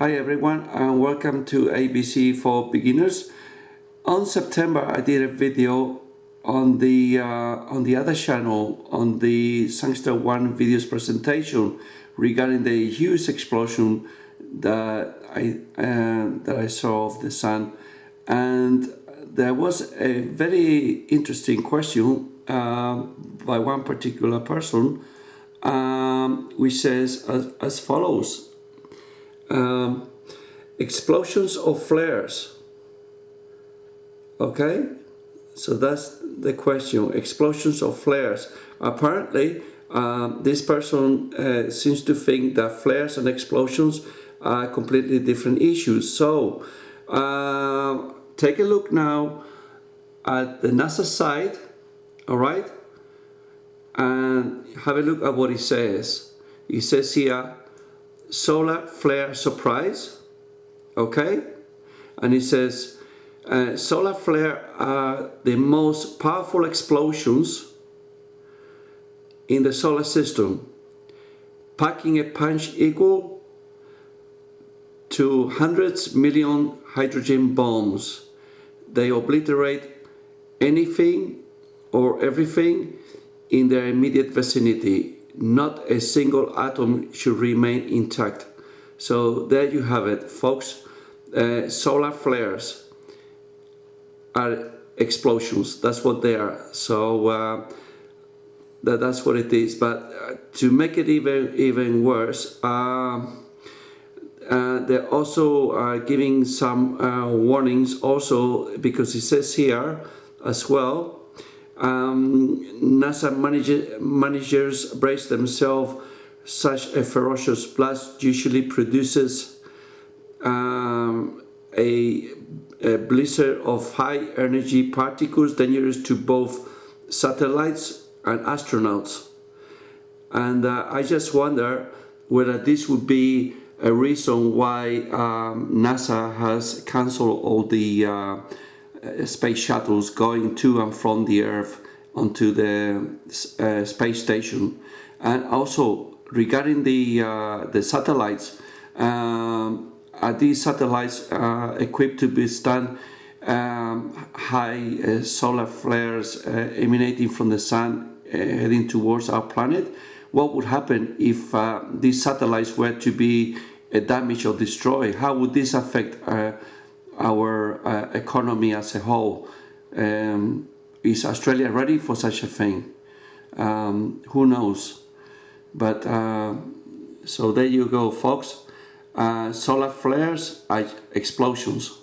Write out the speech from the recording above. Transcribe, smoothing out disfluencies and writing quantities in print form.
Hi everyone and welcome to ABC for Beginners. On September I did a video on the other channel on the Sangster 1 videos presentation regarding the huge explosion that I saw of the sun, and there was a very interesting question by one particular person which says as follows. Explosions or flares? Okay, so that's the question. Explosions or flares? Apparently, this person seems to think that flares and explosions are completely different issues. So, take a look now at the NASA site, all right, and have a look at what it says. It says here, solar flare surprise, okay, and it says solar flare are the most powerful explosions in the solar system, packing a punch equal to hundreds million hydrogen bombs. They obliterate anything or everything in their immediate vicinity. Not a single atom should remain intact. So there you have it, folks. Solar flares are explosions. That's what they are. So that's what it is. But to make it even worse, they're also giving some warnings also, because it says here as well, NASA managers brace themselves. Such a ferocious blast usually produces a blizzard of high energy particles dangerous to both satellites and astronauts. And I just wonder whether this would be a reason why NASA has cancelled all the space shuttles going to and from the Earth onto the space station. And also regarding the satellites, are these satellites equipped to withstand high solar flares emanating from the sun heading towards our planet? What would happen if these satellites were to be damaged or destroyed? How would this affect our economy as a whole? Is Australia ready for such a thing? Who knows? But so there you go, folks. Solar flares are explosions.